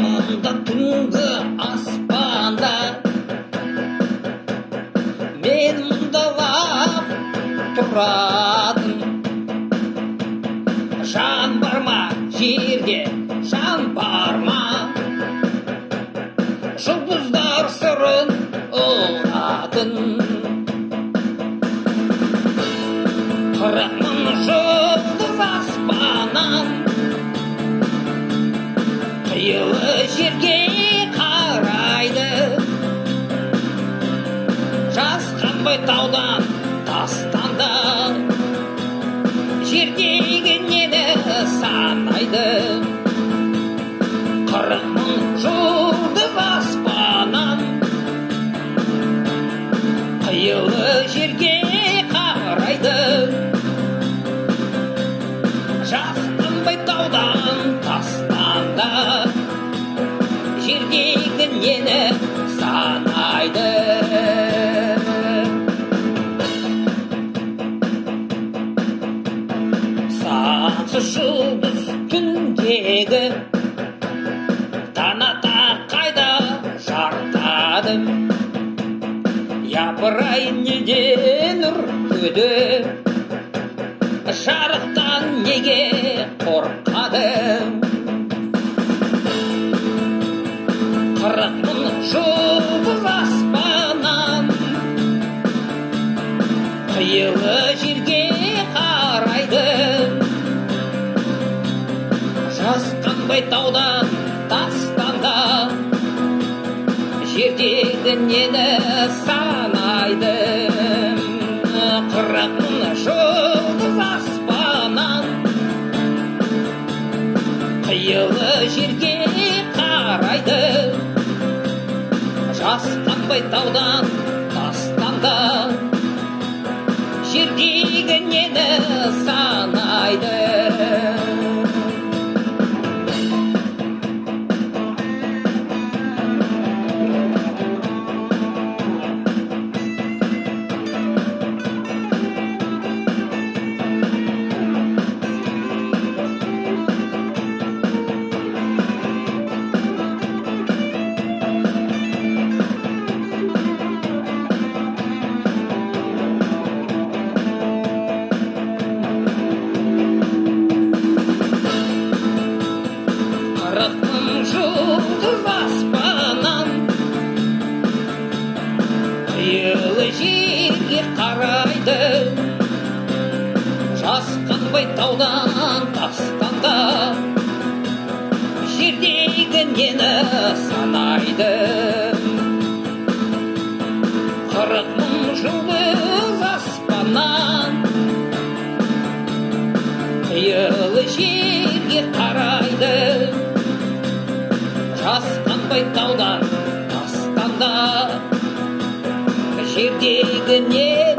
мұнда түнгі аспанда мен мұндалап тұрадым. Жан бар ма жерде, жан бар ма? Жұлдыздар сырын ұғатын. 40 мың жұлдыз аспаннан қиылы жерге қарайды. Жасқанбай таудан тастанды, жердегі нені санайды. 40 мың жұлдыз аспаннан қиылы жерге қарайды. Жасқанбай таудан тастанды, жердегі нені санайды. Сансыз жұлдыз түндегі таната қайда жартадым. Япырай неден үркеді, жарықтан неге қорқадым. 40 мың жұлдыз аспаннан қиылы жерге қарайды. Жасқанбай таудан тастанды, жердегі нені санайды. 40 мың жұлдыз аспаннан қиылы жерге қарайды. Жасқанбай таудан тастанды, жердегі нені санайды. Жұлдыз аспаннан қиылы жерге қарайды. Жасқанбай таудан тастанды, жердегі нені санайды. 40 мың жұлдыз аспаннан қиылы жерге қарайды. Жасқанбай таудан тастанды, жердегі не